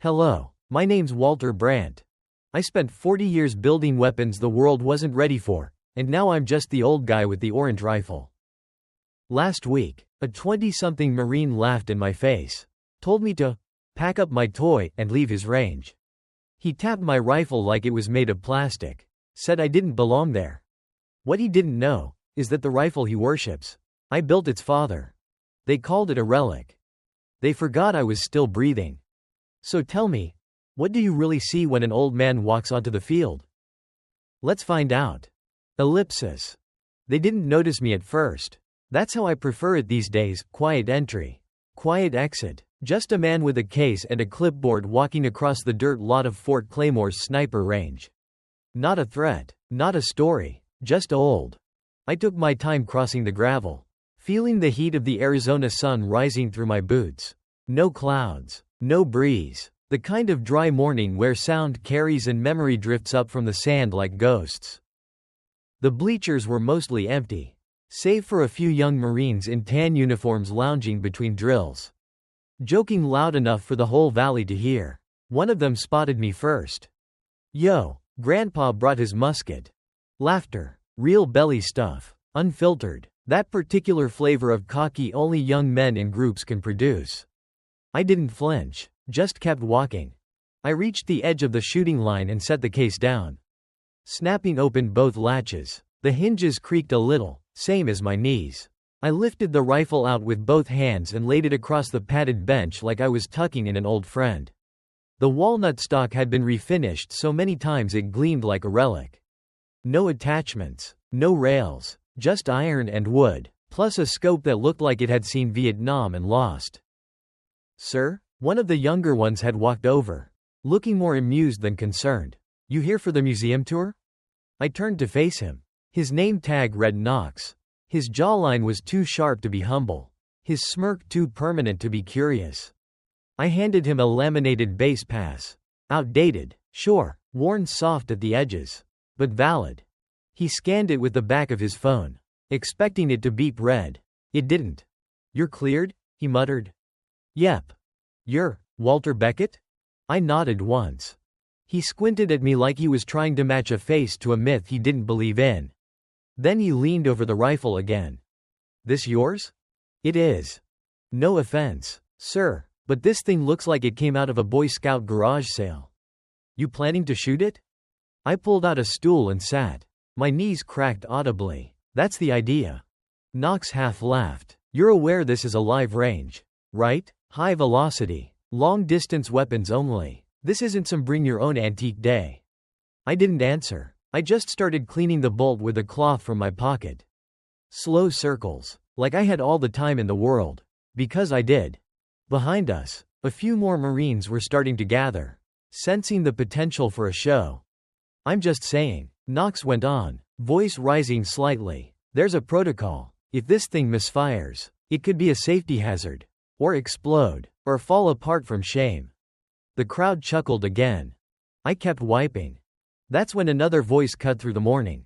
Hello, my name's Walter Brandt. I spent 40 years building weapons the world wasn't ready for, and now I'm just the old guy with the orange rifle. Last week, a 20-something Marine laughed in my face, told me to pack up my toy and leave his range. He tapped my rifle like it was made of plastic, said I didn't belong there. What he didn't know is that the rifle he worships, I built its father. They called it a relic. They forgot I was still breathing. So tell me, what do you really see when an old man walks onto the field? Let's find out. Ellipsis. They didn't notice me at first. That's how I prefer it these days, quiet entry. Quiet exit. Just a man with a case and a clipboard walking across the dirt lot of Fort Claymore's sniper range. Not a threat, not a story, just old. I took my time crossing the gravel, feeling the heat of the Arizona sun rising through my boots. No clouds, no breeze, the kind of dry morning where sound carries and memory drifts up from the sand like ghosts. The bleachers were mostly empty, save for a few young Marines in tan uniforms lounging between drills, joking loud enough for the whole valley to hear. One of them spotted me first. "Yo, Grandpa brought his musket." Laughter. Real belly stuff. Unfiltered. That particular flavor of cocky only young men in groups can produce. I didn't flinch, just kept walking. I reached the edge of the shooting line and set the case down. Snapping open both latches. The hinges creaked a little, same as my knees. I lifted the rifle out with both hands and laid it across the padded bench like I was tucking in an old friend. The walnut stock had been refinished so many times it gleamed like a relic. No attachments, no rails, just iron and wood, plus a scope that looked like it had seen Vietnam and lost. "Sir?" One of the younger ones had walked over, looking more amused than concerned. "You here for the museum tour?" I turned to face him. His name tag read Knox. His jawline was too sharp to be humble, his smirk too permanent to be curious. I handed him a laminated base pass. Outdated, sure, worn soft at the edges, but valid. He scanned it with the back of his phone, expecting it to beep red. It didn't. "You're cleared?" he muttered. "Yep. You're Walter Beckett?" I nodded once. He squinted at me like he was trying to match a face to a myth he didn't believe in. Then he leaned over the rifle again. "This yours?" "It is. No offense, sir, but this thing looks like it came out of a Boy Scout garage sale. You planning to shoot it?" I pulled out a stool and sat. My knees cracked audibly. "That's the idea." Knox half laughed. "You're aware this is a live range, right? High velocity, long-distance weapons only. This isn't some bring-your-own antique day." I didn't answer. I just started cleaning the bolt with a cloth from my pocket. Slow circles, like I had all the time in the world. Because I did. Behind us, a few more Marines were starting to gather, sensing the potential for a show. "I'm just saying," Knox went on, voice rising slightly. "There's a protocol. If this thing misfires, it could be a safety hazard, or explode, or fall apart from shame." The crowd chuckled again. I kept wiping. That's when another voice cut through the morning.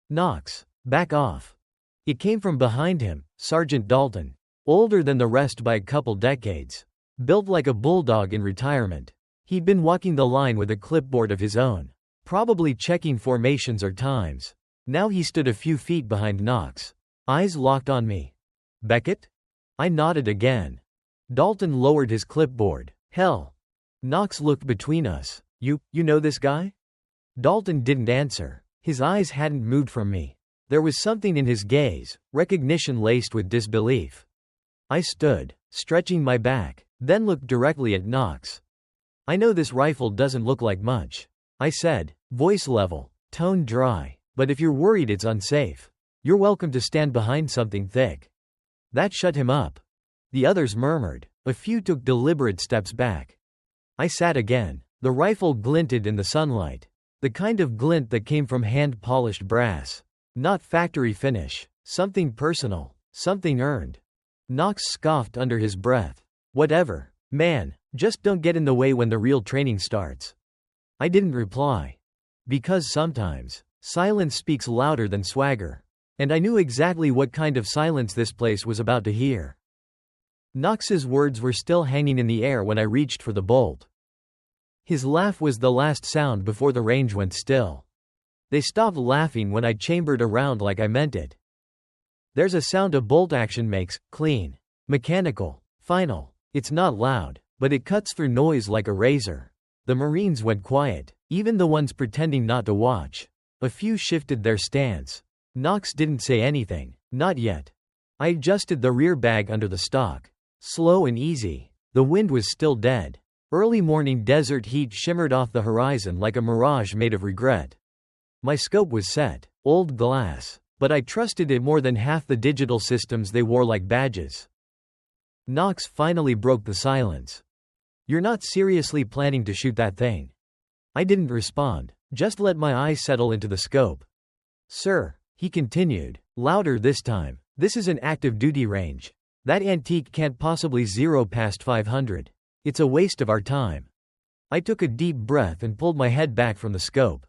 "Knox, back off." It came from behind him, Sergeant Dalton, older than the rest by a couple decades, built like a bulldog in retirement. He'd been walking the line with a clipboard of his own, probably checking formations or times. Now he stood a few feet behind Knox, eyes locked on me. "Beckett?" I nodded again. Dalton lowered his clipboard. "Hell." Knox looked between us. You know this guy?" Dalton didn't answer. His eyes hadn't moved from me. There was something in his gaze, recognition laced with disbelief. I stood, stretching my back, then looked directly at Knox. "I know this rifle doesn't look like much," I said, voice level, tone dry, "but if you're worried it's unsafe, you're welcome to stand behind something thick." That shut him up. The others murmured. A few took deliberate steps back. I sat again. The rifle glinted in the sunlight. The kind of glint that came from hand-polished brass. Not factory finish. Something personal. Something earned. Knox scoffed under his breath. "Whatever, man, just don't get in the way when the real training starts." I didn't reply. Because sometimes, silence speaks louder than swagger. And I knew exactly what kind of silence this place was about to hear. Knox's words were still hanging in the air when I reached for the bolt. His laugh was the last sound before the range went still. They stopped laughing when I chambered around like I meant it. There's a sound a bolt action makes, clean, mechanical, final. It's not loud, but it cuts through noise like a razor. The Marines went quiet, even the ones pretending not to watch. A few shifted their stance. Knox didn't say anything, not yet. I adjusted the rear bag under the stock. Slow and easy. The wind was still dead. Early morning desert heat shimmered off the horizon like a mirage made of regret. My scope was set, old glass, but I trusted it more than half the digital systems they wore like badges. Knox finally broke the silence. "You're not seriously planning to shoot that thing?" I didn't respond, just let my eyes settle into the scope. "Sir," he continued, louder this time, "this is an active duty range. That antique can't possibly zero past 500. It's a waste of our time." I took a deep breath and pulled my head back from the scope.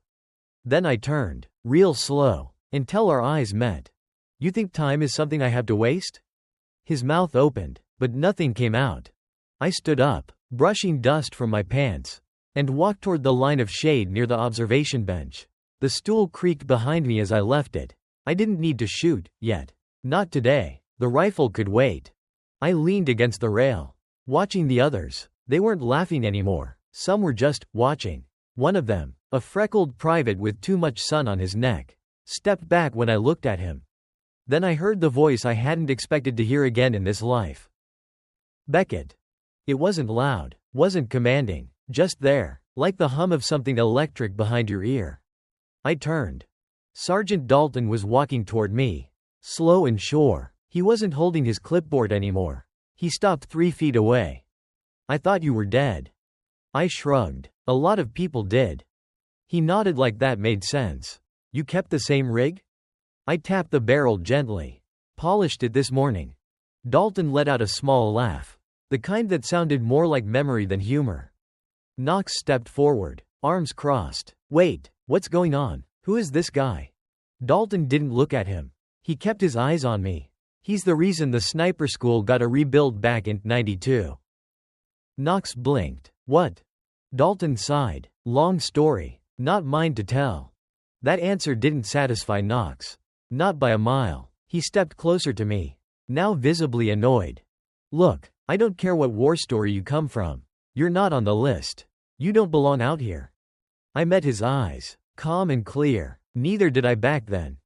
Then I turned, real slow, until our eyes met. "You think time is something I have to waste?" His mouth opened, but nothing came out. I stood up, brushing dust from my pants, and walked toward the line of shade near the observation bench. The stool creaked behind me as I left it. I didn't need to shoot, yet. Not today. The rifle could wait. I leaned against the rail, watching the others. They weren't laughing anymore. Some were just watching. One of them, a freckled private with too much sun on his neck, stepped back when I looked at him. Then I heard the voice I hadn't expected to hear again in this life. "Beckett." It wasn't loud, wasn't commanding, just there, like the hum of something electric behind your ear. I turned. Sergeant Dalton was walking toward me, slow and sure. He wasn't holding his clipboard anymore. He stopped 3 feet away. "I thought you were dead." I shrugged. A lot of people did. He nodded like that made sense. "You kept the same rig?" I tapped the barrel gently. "Polished it this morning." Dalton let out a small laugh, the kind that sounded more like memory than humor. Knox stepped forward, arms crossed. "Wait, what's going on? Who is this guy?" Dalton didn't look at him. He kept his eyes on me. "He's the reason the sniper school got a rebuild back in '92. Knox blinked. "What?" Dalton sighed. "Long story. Not mine to tell." That answer didn't satisfy Knox. Not by a mile. He stepped closer to me, now visibly annoyed. "Look, I don't care what war story you come from. You're not on the list. You don't belong out here." I met his eyes, calm and clear. Neither did I back then.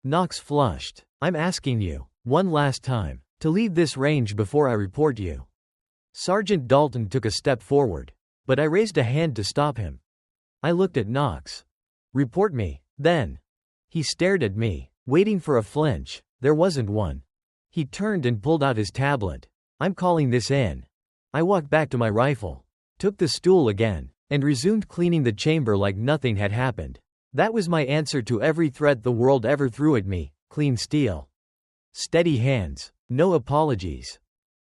Knox flushed. "I'm asking you, one last time, to leave this range before I report you." Sergeant Dalton took a step forward, but I raised a hand to stop him. I looked at Knox. "Report me, then." He stared at me, waiting for a flinch. There wasn't one. He turned and pulled out his tablet. "I'm calling this in." I walked back to my rifle, took the stool again, and resumed cleaning the chamber like nothing had happened. That was my answer to every threat the world ever threw at me: clean steel. Steady hands. No apologies.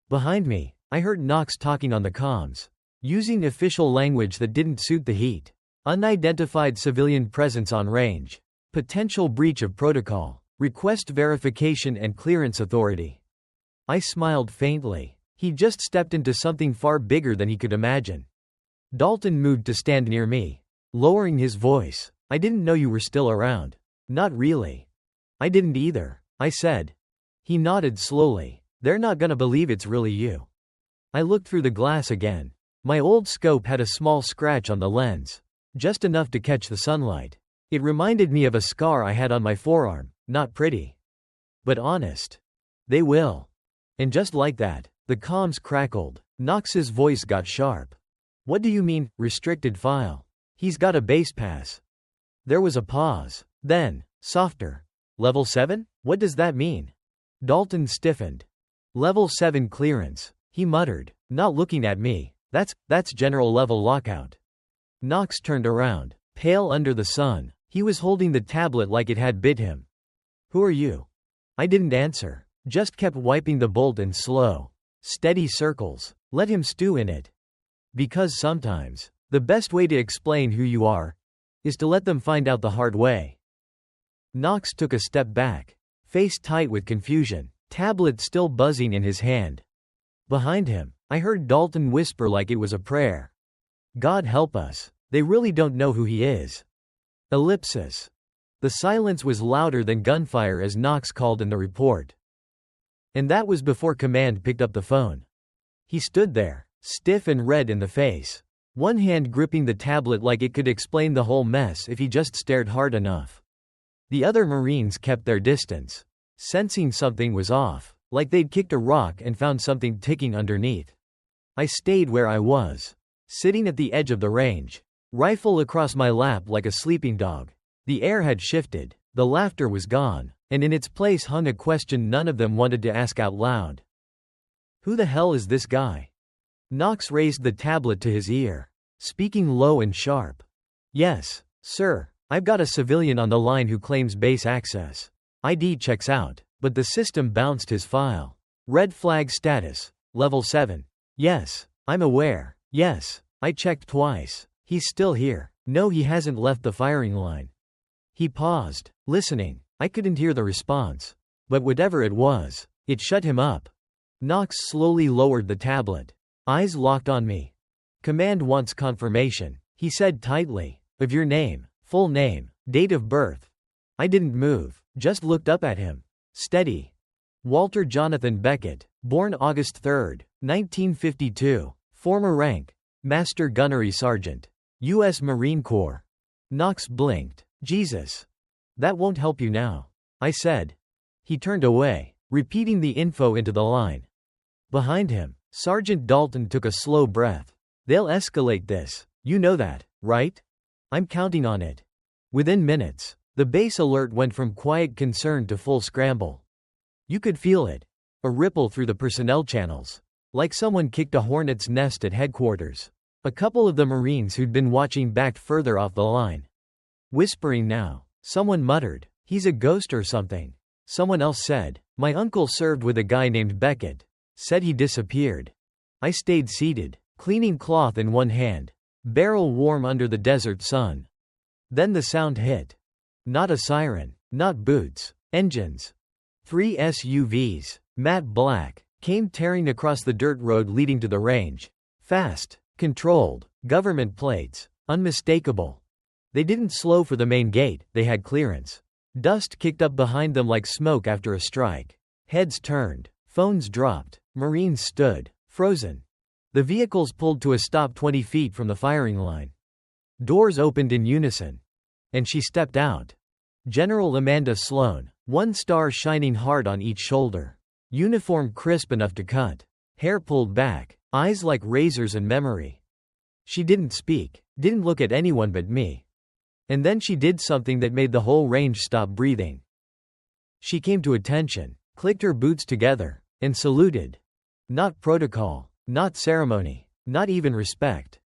Behind me, I heard Knox talking on the comms, using official language that didn't suit the heat. Unidentified civilian presence on range. Potential breach of protocol. Request verification and clearance authority. I smiled faintly. He just stepped into something far bigger than he could imagine. Dalton moved to stand near me, lowering his voice. "I didn't know you were still around." "Not really." "I didn't either," I said. He nodded slowly. "They're not gonna believe it's really you." I looked through the glass again. My old scope had a small scratch on the lens, just enough to catch the sunlight. It reminded me of a scar I had on my forearm. Not pretty, but honest. "They will." And just like that, the comms crackled. Knox's voice got sharp. "What do you mean, restricted file? He's got a base pass." There was a pause. Then, softer. "Level 7? What does that mean?" Dalton stiffened. "Level 7 clearance," he muttered, not looking at me. That's general level lockout." Knox turned around, pale under the sun. He was holding the tablet like it had bit him. "Who are you?" I didn't answer, just kept wiping the bolt in slow, steady circles. Let him stew in it. Because sometimes, the best way to explain who you are is to let them find out the hard way. Knox took a step back, face tight with confusion, tablet still buzzing in his hand. Behind him, I heard Dalton whisper like it was a prayer. God help us. They really don't know who he is. Ellipsis. The silence was louder than gunfire as Knox called in the report. And that was before Command picked up the phone. He stood there, stiff and red in the face, one hand gripping the tablet like it could explain the whole mess if he just stared hard enough. The other Marines kept their distance, sensing something was off, like they'd kicked a rock and found something ticking underneath. I stayed where I was, sitting at the edge of the range, rifle across my lap like a sleeping dog. The air had shifted, the laughter was gone, and in its place hung a question none of them wanted to ask out loud. Who the hell is this guy? Knox raised the tablet to his ear, speaking low and sharp. Yes, sir, I've got a civilian on the line who claims base access. ID checks out, but the system bounced his file. Red flag status, level 7. Yes, I'm aware. Yes, I checked twice. He's still here. No, he hasn't left the firing line. He paused, listening. I couldn't hear the response. But whatever it was, it shut him up. Knox slowly lowered the tablet. Eyes locked on me. Command wants confirmation, he said tightly, of your name, full name, date of birth. I didn't move, just looked up at him. Steady. Walter Jonathan Beckett, born August 3, 1952, former rank, Master Gunnery Sergeant, U.S. Marine Corps. Knox blinked. Jesus. That won't help you now, I said. He turned away, repeating the info into the line. Behind him, Sergeant Dalton took a slow breath. They'll escalate this, you know that, right? I'm counting on it. Within minutes, the base alert went from quiet concern to full scramble. You could feel it, a ripple through the personnel channels, like someone kicked a hornet's nest at headquarters. A couple of the Marines who'd been watching backed further off the line. Whispering now, someone muttered, he's a ghost or something. Someone else said, my uncle served with a guy named Beckett. Said he disappeared. I stayed seated, cleaning cloth in one hand, barrel warm under the desert sun. Then the sound hit. Not a siren, not boots, engines. 3 SUVs, matte black, came tearing across the dirt road leading to the range. Fast, controlled, government plates, unmistakable. They didn't slow for the main gate, they had clearance. Dust kicked up behind them like smoke after a strike. Heads turned, phones dropped, Marines stood, frozen. The vehicles pulled to a stop 20 feet from the firing line. Doors opened in unison. And she stepped out. General Amanda Sloan, one star shining hard on each shoulder. Uniform crisp enough to cut. Hair pulled back, eyes like razors and memory. She didn't speak, didn't look at anyone but me. And then she did something that made the whole range stop breathing. She came to attention, clicked her boots together, and saluted. Not protocol, not ceremony, not even respect.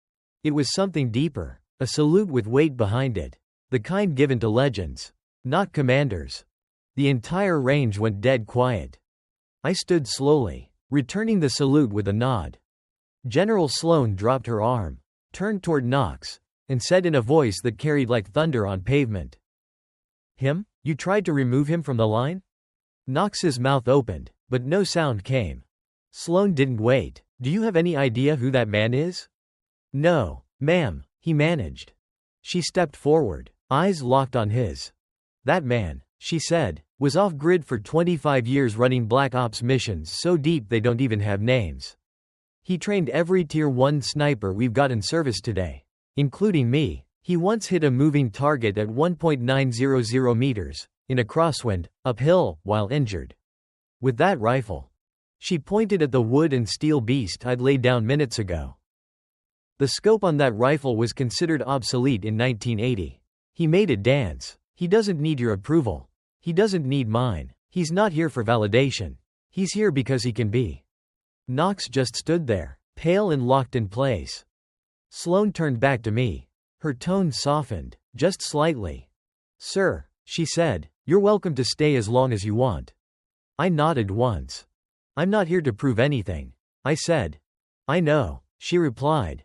It was something deeper, a salute with weight behind it, the kind given to legends, not commanders. The entire range went dead quiet. I stood slowly, returning the salute with a nod. General Sloan dropped her arm, turned toward Knox, and said in a voice that carried like thunder on pavement. Him? You tried to remove him from the line? Knox's mouth opened, but no sound came. Sloan didn't wait. Do you have any idea who that man is? No, ma'am, he managed. She stepped forward, eyes locked on his. That man, she said, was off-grid for 25 years running Black Ops missions so deep they don't even have names. He trained every Tier 1 sniper we've got in service today, including me. He once hit a moving target at 1.900 meters, in a crosswind, uphill, while injured. With that rifle. She pointed at the wood and steel beast I'd laid down minutes ago. The scope on that rifle was considered obsolete in 1980. He made it dance. He doesn't need your approval. He doesn't need mine. He's not here for validation. He's here because he can be. Knox just stood there, pale and locked in place. Sloan turned back to me. Her tone softened, just slightly. Sir, she said, you're welcome to stay as long as you want. I nodded once. I'm not here to prove anything, I said. I know, she replied.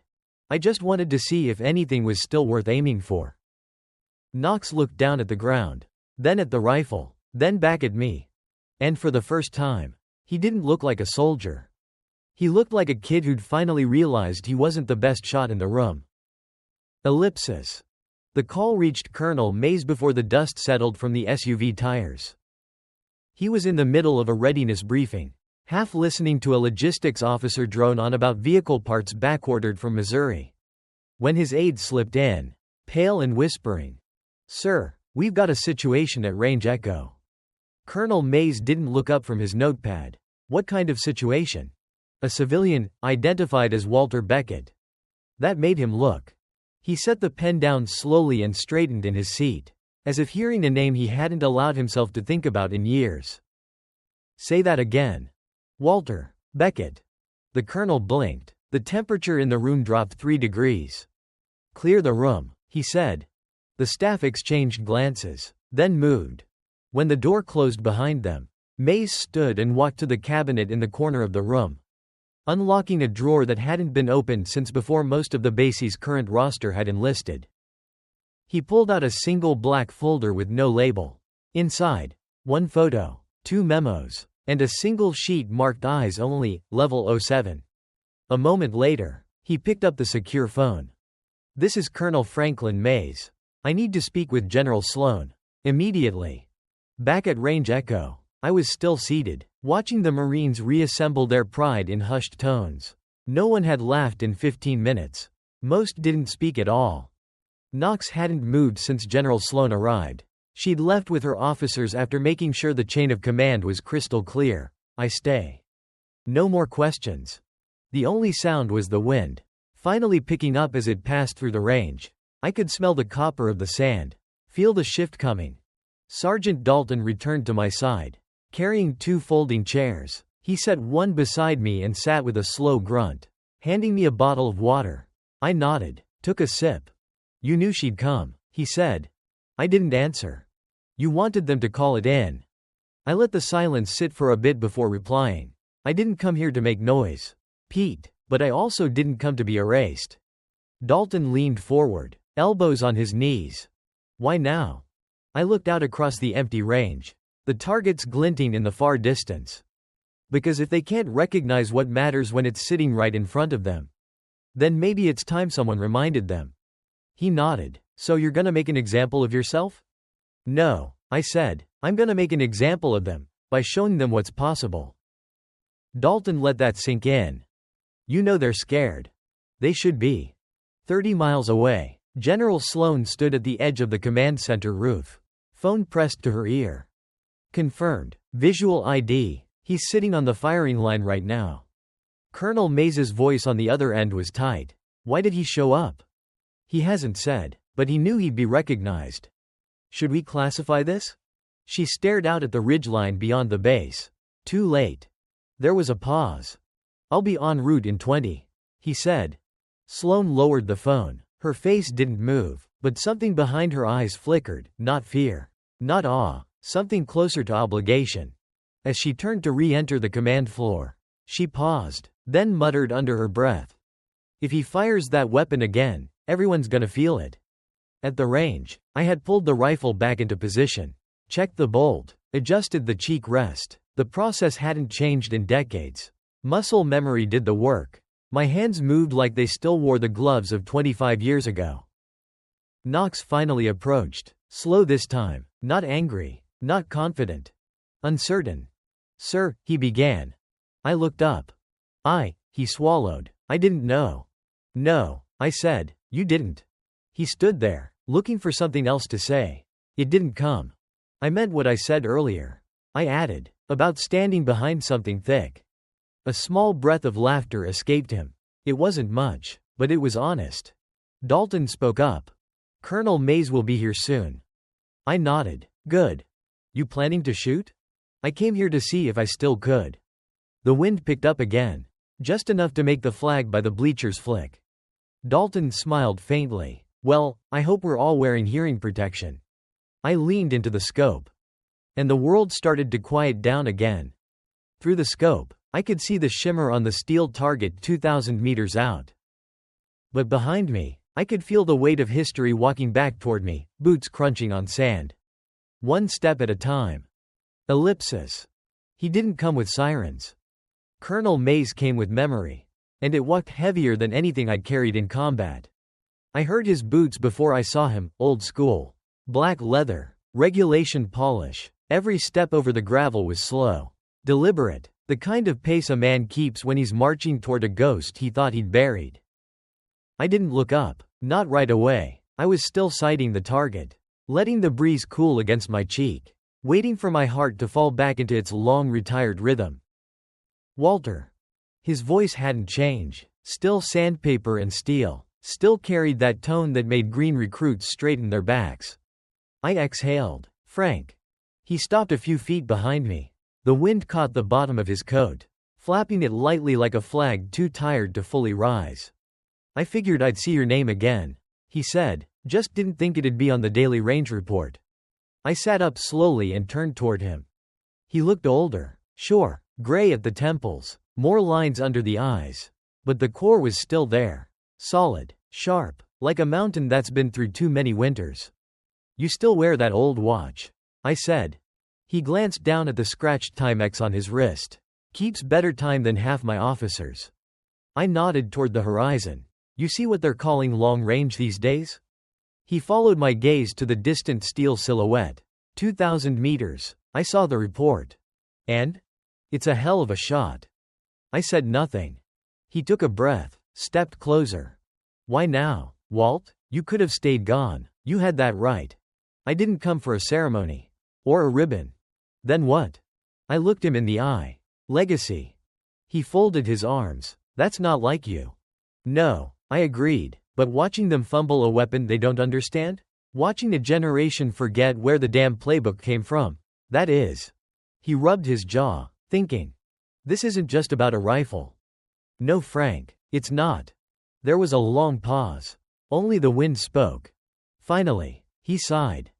I just wanted to see if anything was still worth aiming for. Knox looked down at the ground, then at the rifle, then back at me. And for the first time, he didn't look like a soldier. He looked like a kid who'd finally realized he wasn't the best shot in the room. Ellipsis. The call reached Colonel Mays before the dust settled from the SUV tires. He was in the middle of a readiness briefing, half listening to a logistics officer drone on about vehicle parts backordered from Missouri, when his aide slipped in, pale and whispering, "Sir, we've got a situation at Range Echo." Colonel Mays didn't look up from his notepad. What kind of situation? A civilian, identified as Walter Beckett. That made him look. He set the pen down slowly and straightened in his seat, as if hearing a name he hadn't allowed himself to think about in years. "Say that again." "Walter Beckett." The colonel blinked. The temperature in the room dropped 3 degrees. "Clear the room," he said. The staff exchanged glances, then moved. When the door closed behind them, Mays stood and walked to the cabinet in the corner of the room, unlocking a drawer that hadn't been opened since before most of the base's current roster had enlisted. He pulled out a single black folder with no label. Inside, 1 photo, 2 memos, and a single sheet marked Eyes Only, Level 07. A moment later, he picked up the secure phone. "This is Colonel Franklin Mays. I need to speak with General Sloan. Immediately." Back at Range Echo, I was still seated, watching the Marines reassemble their pride in hushed tones. No one had laughed in 15 minutes. Most didn't speak at all. Knox hadn't moved since General Sloan arrived. She'd left with her officers after making sure the chain of command was crystal clear. "I stay." No more questions. The only sound was the wind, finally picking up as it passed through the range. I could smell the copper of the sand, feel the shift coming. Sergeant Dalton returned to my side, carrying 2 folding chairs. He set one beside me and sat with a slow grunt, handing me a bottle of water. I nodded, took a sip. "You knew she'd come," he said. I didn't answer. "You wanted them to call it in." I let the silence sit for a bit before replying. "I didn't come here to make noise, Pete, but I also didn't come to be erased." Dalton leaned forward, elbows on his knees. "Why now?" I looked out across the empty range, the targets glinting in the far distance. "Because if they can't recognize what matters when it's sitting right in front of them, then maybe it's time someone reminded them." He nodded. "So you're gonna make an example of yourself?" "No," I said. "I'm gonna make an example of them, by showing them what's possible." Dalton let that sink in. "You know they're scared. They should be." 30 miles away, General Sloan stood at the edge of the command center roof, phone pressed to her ear. Confirmed. Visual ID. He's sitting on the firing line right now. Colonel Mays's voice on the other end was tight. "Why did he show up?" He hasn't said, but he knew he'd be recognized. "Should we classify this?" She stared out at the ridgeline beyond the base. "Too late." There was a pause. "I'll be en route in 20, he said. Sloan lowered the phone. Her face didn't move, but something behind her eyes flickered, not fear, not awe, something closer to obligation. As she turned to re-enter the command floor, she paused, then muttered under her breath, "If he fires that weapon again, everyone's gonna feel it." At the range, I had pulled the rifle back into position, checked the bolt, adjusted the cheek rest. The process hadn't changed in decades. Muscle memory did the work. My hands moved like they still wore the gloves of 25 years ago. Knox finally approached, slow this time, not angry, not confident, uncertain. "Sir," he began. I looked up. He swallowed. "I didn't know." "No," I said, "you didn't." He stood there, looking for something else to say. It didn't come. "I meant what I said earlier," I added, "about standing behind something thick." A small breath of laughter escaped him. It wasn't much, but it was honest. Dalton spoke up. "Colonel Mays will be here soon." I nodded. "Good. You planning to shoot?" "I came here to see if I still could." The wind picked up again, just enough to make the flag by the bleachers flick. Dalton smiled faintly. "Well, I hope we're all wearing hearing protection." I leaned into the scope. And the world started to quiet down again. Through the scope, I could see the shimmer on the steel target 2,000 meters out. But behind me, I could feel the weight of history walking back toward me, boots crunching on sand. One step at a time. Ellipsis. He didn't come with sirens. Colonel Mays came with memory. And it walked heavier than anything I'd carried in combat. I heard his boots before I saw him, old school. Black leather. Regulation polish. Every step over the gravel was slow. Deliberate. The kind of pace a man keeps when he's marching toward a ghost he thought he'd buried. I didn't look up. Not right away. I was still sighting the target. Letting the breeze cool against my cheek. Waiting for my heart to fall back into its long retired rhythm. Walter. His voice hadn't changed. Still sandpaper and steel. Still carried that tone that made green recruits straighten their backs. I exhaled. Frank. He stopped a few feet behind me. The wind caught the bottom of his coat, flapping it lightly like a flag too tired to fully rise. I figured I'd see your name again, he said, just didn't think it'd be on the daily range report. I sat up slowly and turned toward him. He looked older, sure, gray at the temples, more lines under the eyes. But the core was still there. Solid, sharp, like a mountain that's been through too many winters. You still wear that old watch, I said. He glanced down at the scratched Timex on his wrist. Keeps better time than half my officers. I nodded toward the horizon. You see what they're calling long range these days? He followed my gaze to the distant steel silhouette. 2,000 meters. I saw the report. And? It's a hell of a shot. I said nothing. He took a breath, stepped closer. Why now, Walt? You could have stayed gone. You had that right. I didn't come for a ceremony. Or a ribbon. Then what? I looked him in the eye. Legacy. He folded his arms. That's not like you. No, I agreed, but watching them fumble a weapon they don't understand? Watching a generation forget where the damn playbook came from. That is. He rubbed his jaw, thinking. This isn't just about a rifle. No, Frank, it's not. There was a long pause. Only the wind spoke. Finally, he sighed.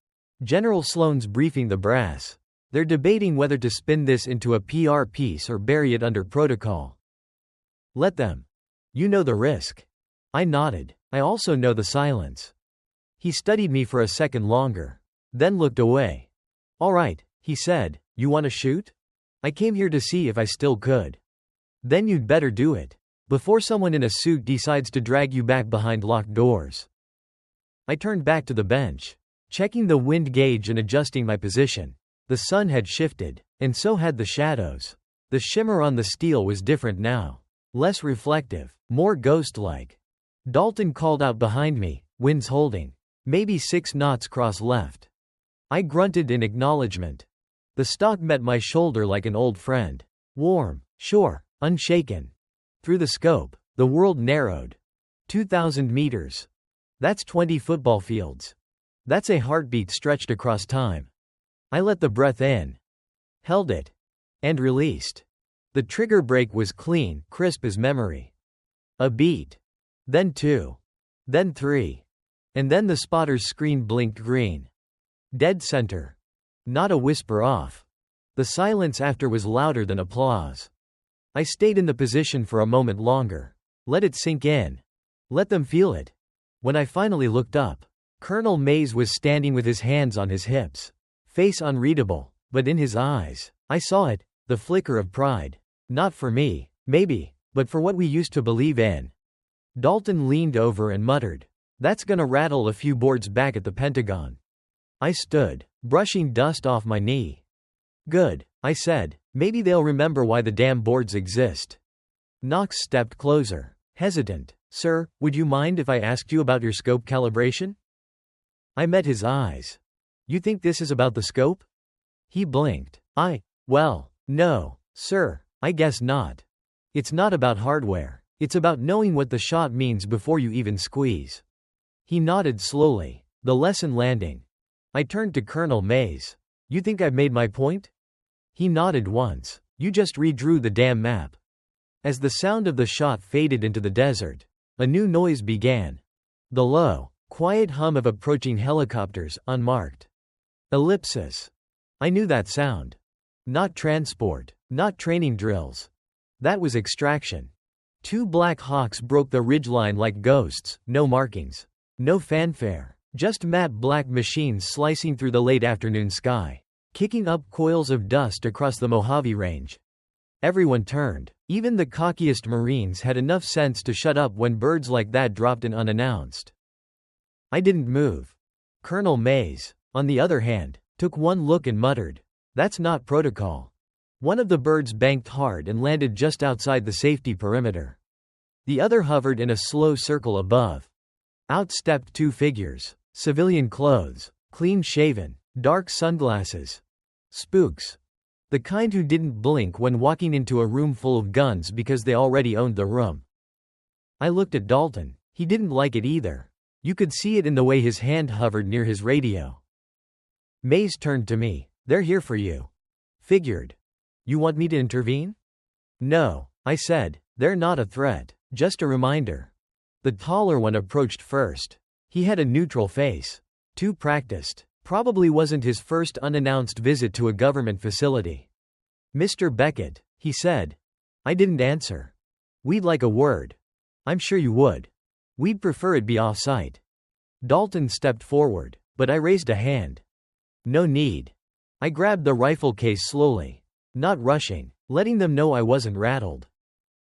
General Sloan's briefing the brass. They're debating whether to spin this into a PR piece or bury it under protocol. Let them. You know the risk. I nodded. I also know the silence. He studied me for a second longer, then looked away. All right, he said, you want to shoot? I came here to see if I still could. Then you'd better do it, before someone in a suit decides to drag you back behind locked doors. I turned back to the bench, checking the wind gauge and adjusting my position. The sun had shifted, and so had the shadows. The shimmer on the steel was different now. Less reflective, more ghost-like. Dalton called out behind me, winds holding. Maybe 6 knots cross left. I grunted in acknowledgement. The stock met my shoulder like an old friend. Warm, sure, unshaken. Through the scope, the world narrowed. 2,000 meters. That's 20 football fields. That's a heartbeat stretched across time. I let the breath in. Held it. And released. The trigger brake was clean, crisp as memory. A beat. Then 2. Then 3. And then the spotter's screen blinked green. Dead center. Not a whisper off. The silence after was louder than applause. I stayed in the position for a moment longer. Let it sink in. Let them feel it. When I finally looked up, Colonel Mays was standing with his hands on his hips. Face unreadable, but in his eyes, I saw it, the flicker of pride. Not for me, maybe, but for what we used to believe in. Dalton leaned over and muttered, "That's gonna rattle a few boards back at the Pentagon." I stood, brushing dust off my knee. "Good," I said, "maybe they'll remember why the damn boards exist." Knox stepped closer, hesitant. "Sir, would you mind if I asked you about your scope calibration?" I met his eyes. "You think this is about the scope?" He blinked. Well, no, sir, I guess not. It's not about hardware. It's about knowing what the shot means before you even squeeze." He nodded slowly, the lesson landing. I turned to Colonel Mays. "You think I've made my point?" He nodded once. "You just redrew the damn map." As the sound of the shot faded into the desert, a new noise began. The low, quiet hum of approaching helicopters, unmarked. Ellipsis. I knew that sound. Not transport, not training drills. That was extraction. 2 Black Hawks broke the ridgeline like ghosts, no markings. No fanfare. Just matte black machines slicing through the late afternoon sky, kicking up coils of dust across the Mojave Range. Everyone turned. Even the cockiest Marines had enough sense to shut up when birds like that dropped in unannounced. I didn't move. Colonel Mays, on the other hand, took one look and muttered, "That's not protocol." One of the birds banked hard and landed just outside the safety perimeter. The other hovered in a slow circle above. Out stepped two figures, civilian clothes, clean-shaven, dark sunglasses. Spooks. The kind who didn't blink when walking into a room full of guns because they already owned the room. I looked at Dalton. He didn't like it either. You could see it in the way his hand hovered near his radio. Mays turned to me. "They're here for you." Figured. "You want me to intervene?" "No," I said. "They're not a threat, just a reminder." The taller one approached first. He had a neutral face. Too practiced. Probably wasn't his first unannounced visit to a government facility. "Mr. Beckett," he said. I didn't answer. "We'd like a word." "I'm sure you would. We'd prefer it be off-site." Dalton stepped forward, but I raised a hand. "No need." I grabbed the rifle case slowly. Not rushing, letting them know I wasn't rattled.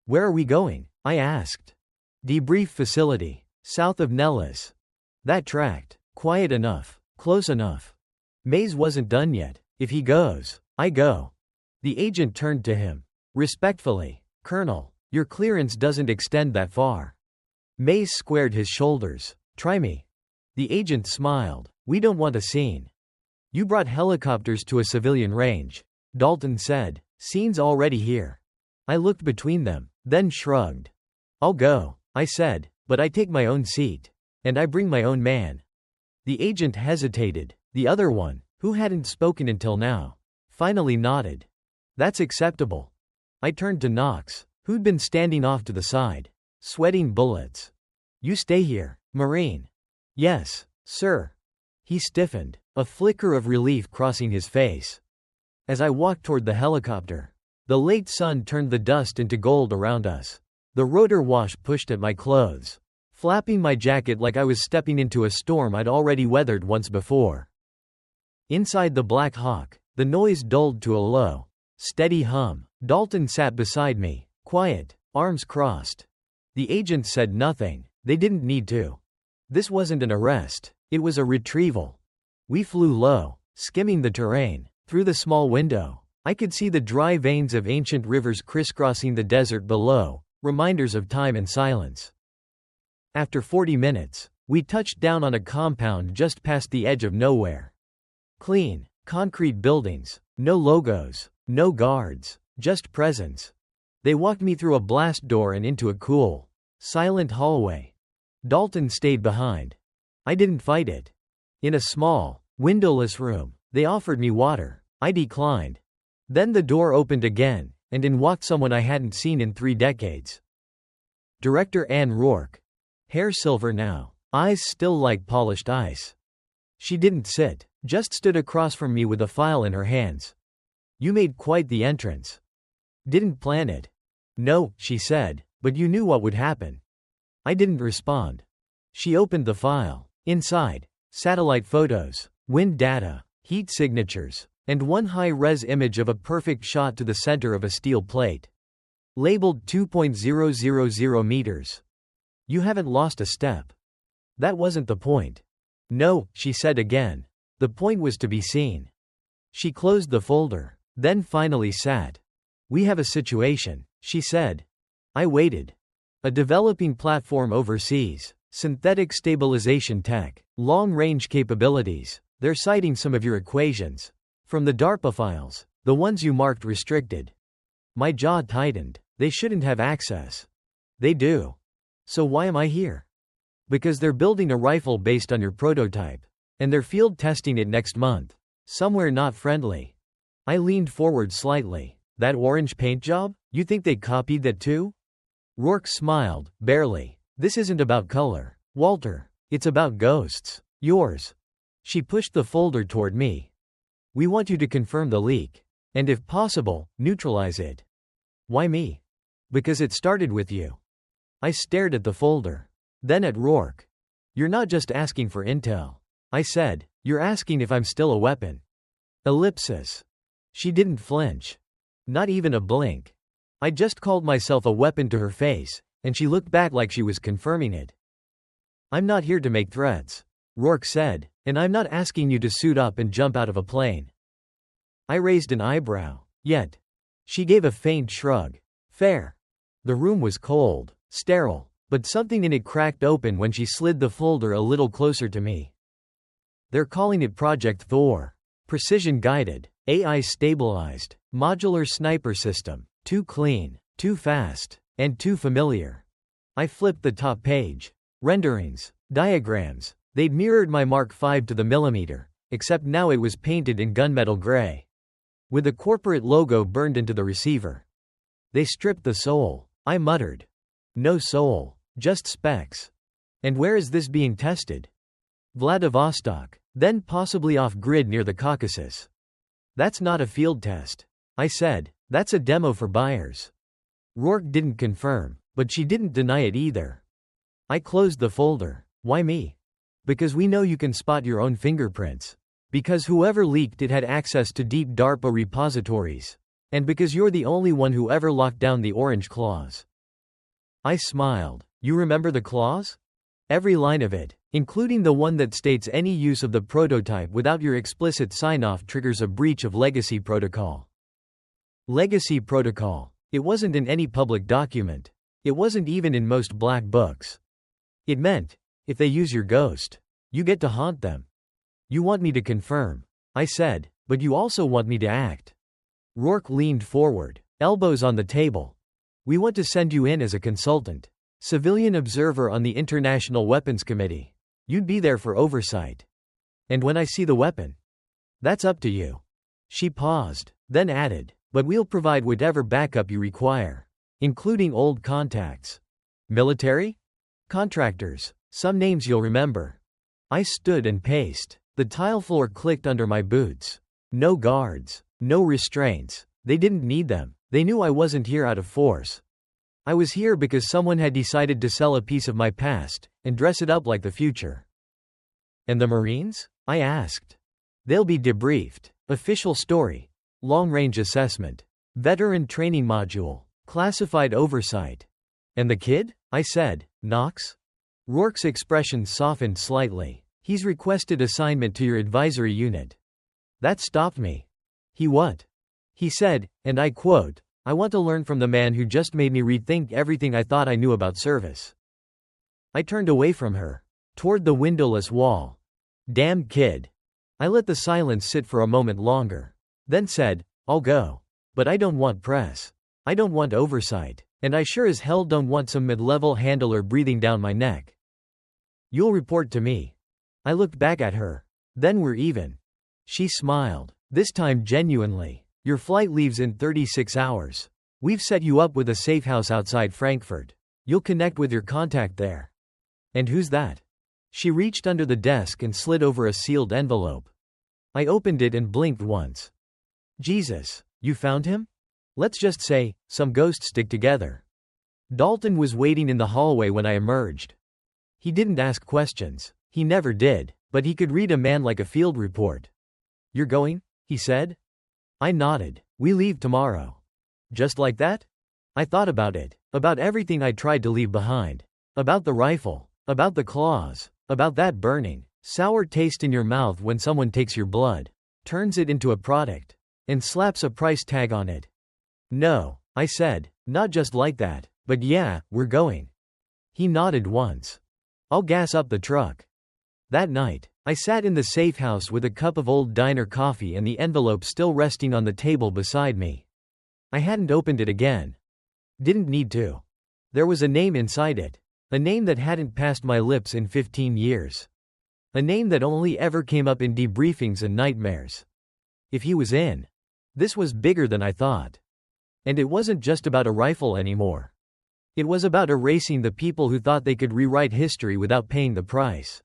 "Where are we going?" I asked. "Debrief facility, south of Nellis." That tracked. Quiet enough. Close enough. Mays wasn't done yet. "If he goes, I go." The agent turned to him. Respectfully, "Colonel, your clearance doesn't extend that far." Mays squared his shoulders. "Try me." The agent smiled. "We don't want a scene." "You brought helicopters to a civilian range," Dalton said. "Scene's already here." I looked between them, then shrugged. "I'll go," I said, "but I take my own seat. And I bring my own man." The agent hesitated. The other one, who hadn't spoken until now, finally nodded. "That's acceptable." I turned to Knox, who'd been standing off to the side, sweating bullets. "You stay here, Marine." "Yes, sir." He stiffened, a flicker of relief crossing his face. As I walked toward the helicopter, the late sun turned the dust into gold around us. The rotor wash pushed at my clothes, flapping my jacket like I was stepping into a storm I'd already weathered once before. Inside the Black Hawk, the noise dulled to a low, steady hum. Dalton sat beside me, quiet, arms crossed. The agent said nothing. They didn't need to. This wasn't an arrest. It was a retrieval. We flew low, skimming the terrain. Through the small window, I could see the dry veins of ancient rivers crisscrossing the desert below, reminders of time and silence. After 40 minutes, we touched down on a compound just past the edge of nowhere. Clean, concrete buildings, no logos, no guards, just presence. They walked me through a blast door and into a cool, silent hallway. Dalton stayed behind. I didn't fight it. In a small, windowless room, they offered me water. I declined. Then the door opened again, and in walked someone I hadn't seen in 3 decades. Director Ann Rourke. Hair silver now, eyes still like polished ice. She didn't sit, just stood across from me with a file in her hands. "You made quite the entrance." "Didn't plan it." "No," she said, "but you knew what would happen." I didn't respond. She opened the file. Inside, satellite photos, wind data, heat signatures, and one high-res image of a perfect shot to the center of a steel plate. Labeled 2.000 meters. "You haven't lost a step." That wasn't the point. "No," she said again. "The point was to be seen." She closed the folder, then finally sat. "We have a situation," she said. I waited. "A developing platform overseas, synthetic stabilization tech, long-range capabilities. They're citing some of your equations. From the DARPA files, the ones you marked restricted." My jaw tightened. They shouldn't have access. They do. So why am I here? Because they're building a rifle based on your prototype. And they're field testing it next month. Somewhere not friendly. I leaned forward slightly. "That orange paint job? You think they copied that too?" Rourke smiled, barely. "This isn't about color, Walter. It's about ghosts. Yours." She pushed the folder toward me. "We want you to confirm the leak. And if possible, neutralize it." "Why me?" "Because it started with you." I stared at the folder. Then at Rourke. "You're not just asking for intel," I said. "You're asking if I'm still a weapon." Ellipsis. She didn't flinch. Not even a blink. I just called myself a weapon to her face, and she looked back like she was confirming it. "I'm not here to make threats." Rourke said, and I'm not asking you to suit up and jump out of a plane. I raised an eyebrow. Yet. She gave a faint shrug. Fair. The room was cold, sterile, but something in it cracked open when she slid the folder a little closer to me. They're calling it Project Thor. Precision-guided, AI-stabilized, modular sniper system. Too clean, too fast, and too familiar. I flipped the top page. Renderings, diagrams. They'd mirrored my Mark V to the millimeter, except now it was painted in gunmetal gray, with the corporate logo burned into the receiver. They stripped the soul, I muttered. No soul, just specs. And where is this being tested? Vladivostok, then possibly off-grid near the Caucasus. That's not a field test, I said, that's a demo for buyers. Rourke didn't confirm, but she didn't deny it either. I closed the folder. Why me? Because we know you can spot your own fingerprints. Because whoever leaked it had access to deep DARPA repositories. And because you're the only one who ever locked down the orange clause. I smiled. You remember the clause? Every line of it, including the one that states any use of the prototype without your explicit sign-off triggers a breach of legacy protocol. Legacy protocol. It wasn't in any public document. It wasn't even in most black books. It meant, if they use your ghost, you get to haunt them. You want me to confirm, I said, but you also want me to act. Rourke leaned forward, elbows on the table. We want to send you in as a consultant. Civilian observer on the International Weapons Committee. You'd be there for oversight. And when I see the weapon? That's up to you. She paused, then added, but we'll provide whatever backup you require, including old contacts. Military? Contractors, some names you'll remember. I stood and paced. The tile floor clicked under my boots. No guards, no restraints. They didn't need them. They knew I wasn't here out of force. I was here because someone had decided to sell a piece of my past and dress it up like the future. And the Marines? I asked. They'll be debriefed. Official story. Long-range assessment. Veteran training module. Classified oversight. And the kid? I said. Knox? Rourke's expression softened slightly. He's requested assignment to your advisory unit. That stopped me. He what? He said, and I quote, I want to learn from the man who just made me rethink everything I thought I knew about service. I turned away from her, toward the windowless wall. Damn kid. I let the silence sit for a moment longer, then said, I'll go. But I don't want press. I don't want oversight. And I sure as hell don't want some mid-level handler breathing down my neck. You'll report to me. I looked back at her. Then we're even. She smiled, this time genuinely. Your flight leaves in 36 hours. We've set you up with a safe house outside Frankfurt. You'll connect with your contact there. And who's that? She reached under the desk and slid over a sealed envelope. I opened it and blinked once. Jesus, you found him? Let's just say, some ghosts stick together. Dalton was waiting in the hallway when I emerged. He didn't ask questions. He never did, but he could read a man like a field report. You're going? He said. I nodded. We leave tomorrow. Just like that? I thought about it. About everything I tried to leave behind. About the rifle. About the claws. About that burning, sour taste in your mouth when someone takes your blood, turns it into a product, and slaps a price tag on it. No, I said, not just like that, but yeah, we're going. He nodded once. I'll gas up the truck. That night, I sat in the safe house with a cup of old diner coffee and the envelope still resting on the table beside me. I hadn't opened it again. Didn't need to. There was a name inside it. A name that hadn't passed my lips in 15 years. A name that only ever came up in debriefings and nightmares. If he was in. This was bigger than I thought. And it wasn't just about a rifle anymore. It was about erasing the people who thought they could rewrite history without paying the price.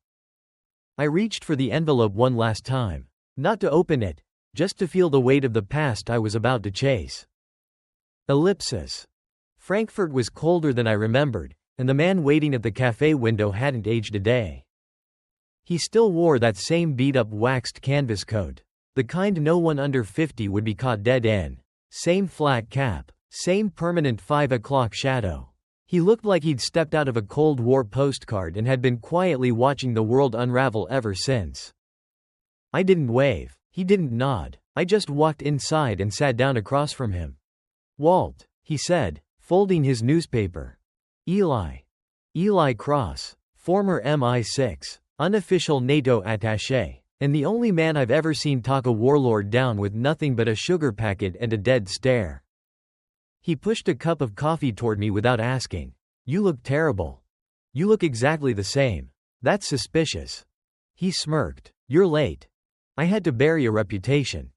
I reached for the envelope one last time. Not to open it, just to feel the weight of the past I was about to chase. Ellipsis. Frankfurt was colder than I remembered, and the man waiting at the cafe window hadn't aged a day. He still wore that same beat-up waxed canvas coat. The kind no one under 50 would be caught dead in. Same flat cap. Same permanent 5 o'clock shadow. He looked like he'd stepped out of a Cold War postcard and had been quietly watching the world unravel ever since. I didn't wave. He didn't nod. I just walked inside and sat down across from him. "Walt," he said, folding his newspaper. "Eli. Eli Cross, former MI6, unofficial NATO attaché, and the only man I've ever seen talk a warlord down with nothing but a sugar packet and a dead stare." He pushed a cup of coffee toward me without asking. "You look terrible. You look exactly the same. That's suspicious." He smirked. "You're late. I had to bury a reputation."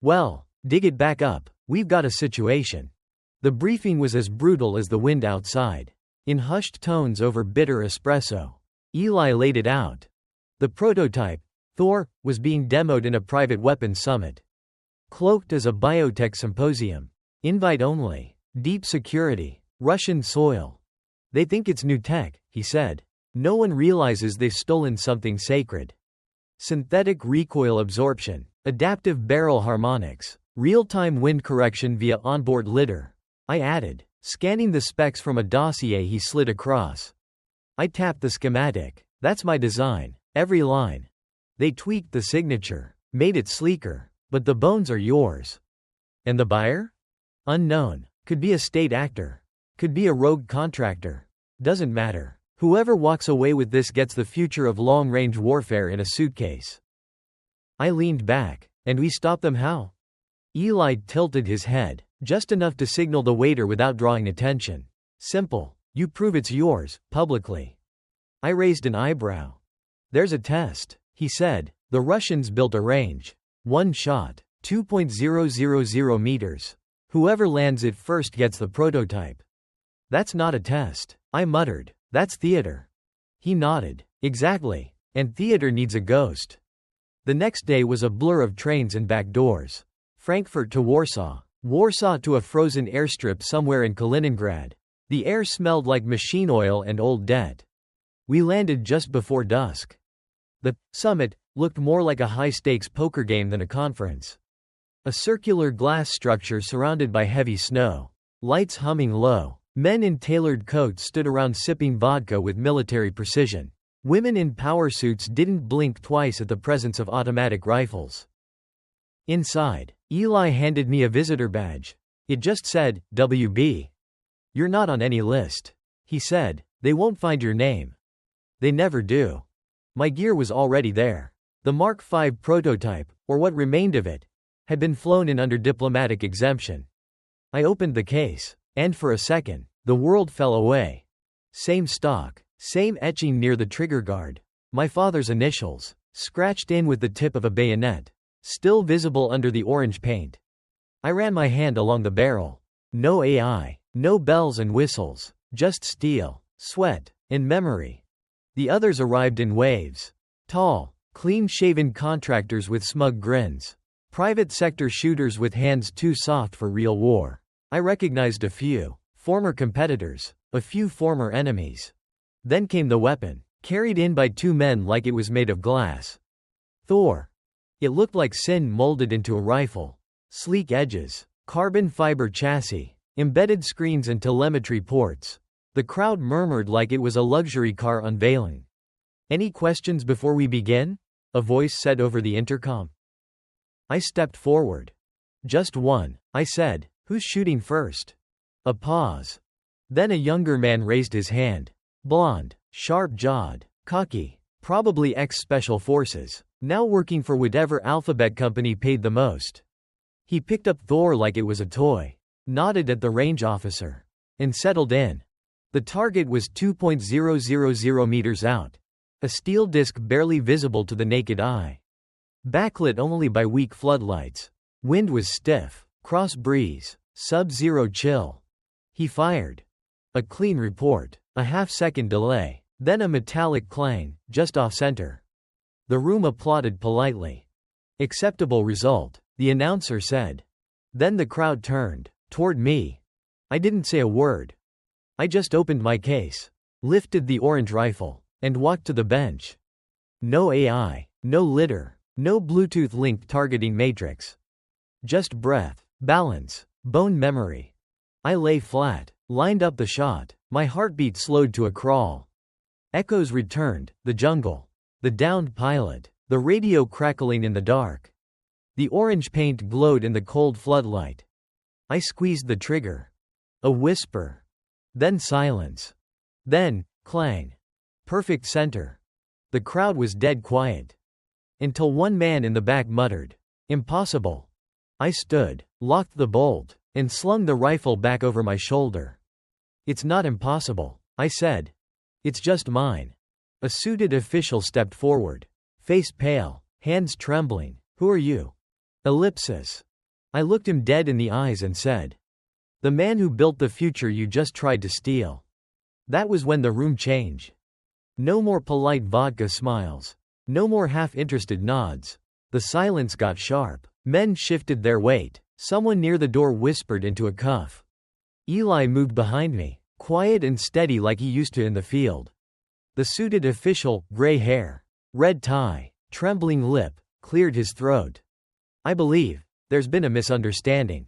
"Well, dig it back up. We've got a situation." The briefing was as brutal as the wind outside. In hushed tones over bitter espresso, Eli laid it out. The prototype, Thor, was being demoed in a private weapons summit. Cloaked as a biotech symposium. Invite only. Deep security. Russian soil. "They think it's new tech," he said. "No one realizes they've stolen something sacred. Synthetic recoil absorption. Adaptive barrel harmonics. Real-time wind correction via onboard lidar." I added, scanning the specs from a dossier he slid across. I tapped the schematic. "That's my design. Every line." They tweaked the signature. Made it sleeker. "But the bones are yours." "And the buyer?" "Unknown. Could be a state actor. Could be a rogue contractor. Doesn't matter. Whoever walks away with this gets the future of long-range warfare in a suitcase." I leaned back. "And we stop them how?" Eli tilted his head, just enough to signal the waiter without drawing attention. "Simple. You prove it's yours, publicly." I raised an eyebrow. "There's a test," he said. "The Russians built a range. One shot. 2.000 meters. Whoever lands it first gets the prototype." "That's not a test," I muttered. "That's theater." He nodded. "Exactly. And theater needs a ghost." The next day was a blur of trains and back doors. Frankfurt to Warsaw. Warsaw to a frozen airstrip somewhere in Kaliningrad. The air smelled like machine oil and old debt. We landed just before dusk. The summit looked more like a high-stakes poker game than a conference. A circular glass structure surrounded by heavy snow. Lights humming low. Men in tailored coats stood around sipping vodka with military precision. Women in power suits didn't blink twice at the presence of automatic rifles. Inside, Eli handed me a visitor badge. It just said, "WB. You're not on any list." He said, "They won't find your name." They never do. My gear was already there. The Mark V prototype, or what remained of it, had been flown in under diplomatic exemption. I opened the case, and for a second, the world fell away. Same stock, same etching near the trigger guard. My father's initials, scratched in with the tip of a bayonet, still visible under the orange paint. I ran my hand along the barrel. No AI, no bells and whistles, just steel, sweat, and memory. The others arrived in waves. Tall, clean-shaven contractors with smug grins. Private sector shooters with hands too soft for real war. I recognized a few. Former competitors. A few former enemies. Then came the weapon, carried in by two men like it was made of glass. Thor. It looked like sin molded into a rifle. Sleek edges. Carbon fiber chassis. Embedded screens and telemetry ports. The crowd murmured like it was a luxury car unveiling. "Any questions before we begin?" a voice said over the intercom. I stepped forward. "Just one," I said. "Who's shooting first?" A pause. Then a younger man raised his hand. Blonde, sharp-jawed, cocky, probably ex-special forces, now working for whatever alphabet company paid the most. He picked up Thor like it was a toy, nodded at the range officer, and settled in. The target was 2.000 meters out, a steel disc barely visible to the naked eye. Backlit only by weak floodlights. Wind was stiff, cross breeze, sub-zero chill. He fired. A clean report, a half-second delay, then a metallic clang, just off-center. The room applauded politely. "Acceptable result," the announcer said. Then the crowd turned toward me. I didn't say a word. I just opened my case, lifted the orange rifle, and walked to the bench. No AI, no lidar, no Bluetooth-linked targeting matrix. Just breath, balance, bone memory. I lay flat, Lined up the shot. My heartbeat slowed to a crawl. Echoes returned, the jungle. The downed pilot. The radio crackling in the dark. The orange paint glowed in the cold floodlight. I squeezed the trigger. A whisper. Then silence. Then, clang. Perfect center. The crowd was dead quiet. Until one man in the back muttered, "Impossible." I stood, locked the bolt, and slung the rifle back over my shoulder. "It's not impossible," I said. "It's just mine." A suited official stepped forward. Face pale, hands trembling. "Who are you?" Ellipsis. I looked him dead in the eyes and said, "The man who built the future you just tried to steal." That was when the room changed. No more polite vodka smiles. No more half-interested nods. The silence got sharp. Men shifted their weight. Someone near the door whispered into a cuff. Eli moved behind me, quiet and steady like he used to in the field. The suited official, gray hair, red tie, trembling lip, cleared his throat. "I believe there's been a misunderstanding."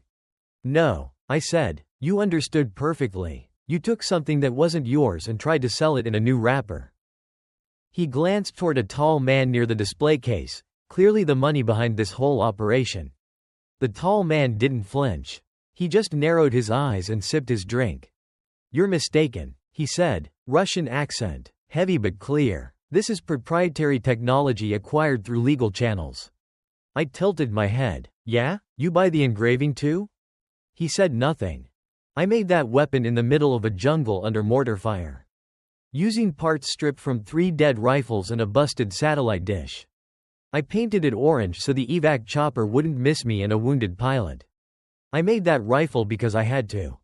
"No," I said. "You understood perfectly. You took something that wasn't yours and tried to sell it in a new wrapper." He glanced toward a tall man near the display case, clearly the money behind this whole operation. The tall man didn't flinch. He just narrowed his eyes and sipped his drink. "You're mistaken," he said, Russian accent, heavy but clear. "This is proprietary technology acquired through legal channels." I tilted my head. "Yeah? You buy the engraving too?" He said nothing. "I made that weapon in the middle of a jungle under mortar fire, using parts stripped from 3 dead rifles and a busted satellite dish. I painted it orange so the evac chopper wouldn't miss me and a wounded pilot. I made that rifle because I had to."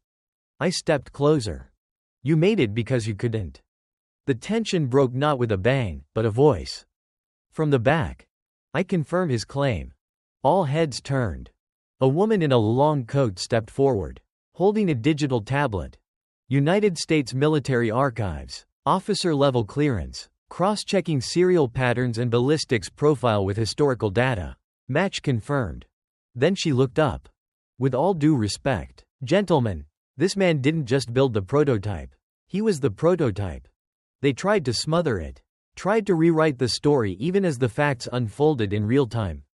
I stepped closer. "You made it because you couldn't." The tension broke not with a bang, but a voice. From the back. I confirmed his claim. All heads turned. A woman in a long coat stepped forward, holding a digital tablet. United States Military Archives. Officer-level clearance. Cross-checking serial patterns and ballistics profile with historical data. Match confirmed. Then she looked up. "With all due respect, gentlemen, this man didn't just build the prototype. He was the prototype. They tried to smother it. Tried to rewrite the story even as the facts unfolded in real time.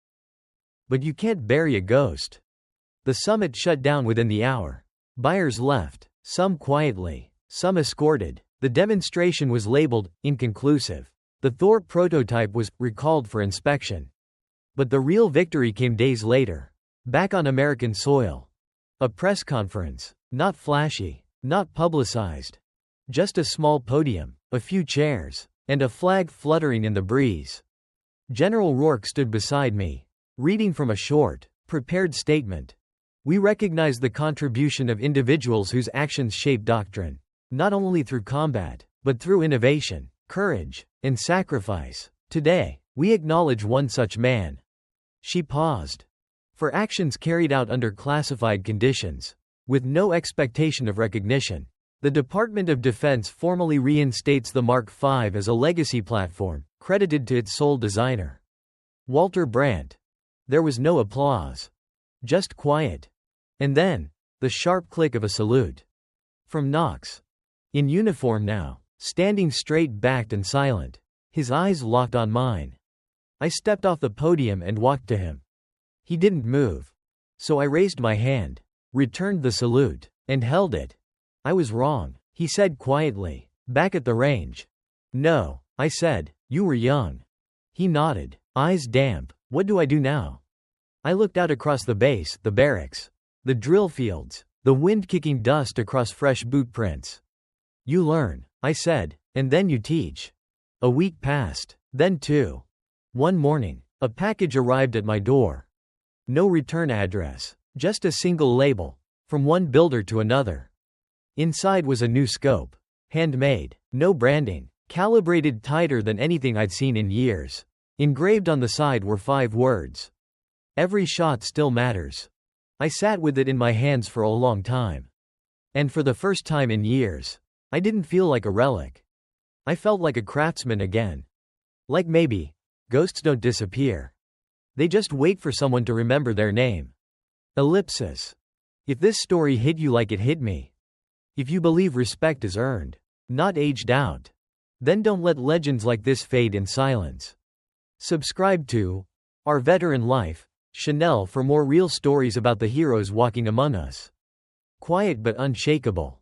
But you can't bury a ghost." The summit shut down within the hour. Buyers left, some quietly, some escorted. The demonstration was labeled inconclusive. The Thor prototype was recalled for inspection. But the real victory came days later. Back on American soil. A press conference. Not flashy. Not publicized. Just a small podium, a few chairs, and a flag fluttering in the breeze. General Rourke stood beside me, reading from a short, prepared statement. "We recognize the contribution of individuals whose actions shape doctrine, not only through combat, but through innovation, courage, and sacrifice. Today, we acknowledge one such man." She paused. "For actions carried out under classified conditions, with no expectation of recognition, the Department of Defense formally reinstates the Mark V as a legacy platform, credited to its sole designer, Walter Brandt." There was no applause. Just quiet. And then, the sharp click of a salute. From Knox. In uniform now, standing straight-backed and silent. His eyes locked on mine. I stepped off the podium and walked to him. He didn't move. So I raised my hand, returned the salute, and held it. "I was wrong," he said quietly. "Back at the range." "No," I said, "you were young." He nodded, eyes damp. "What do I do now?" I looked out across the base, the barracks, the drill fields, the wind kicking dust across fresh boot prints. "You learn," I said, "and then you teach." A week passed, then 2. One morning, a package arrived at my door. No return address, just a single label, from one builder to another. Inside was a new scope. Handmade, no branding, calibrated tighter than anything I'd seen in years. Engraved on the side were 5 words. "Every shot still matters." I sat with it in my hands for a long time. And for the first time in years, I didn't feel like a relic. I felt like a craftsman again. Like maybe, ghosts don't disappear. They just wait for someone to remember their name. Ellipsis. If this story hit you like it hit me, If you believe respect is earned, not aged out, then don't let legends like this fade in silence. Subscribe to Our Veteran Life, Chanel for more real stories about the heroes walking among us. Quiet but unshakable.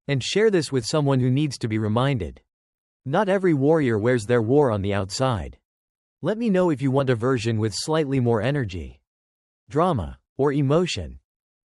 And share this with someone who needs to be reminded. Not every warrior wears their war on the outside. Let me know if you want a version with slightly more energy, drama, or emotion.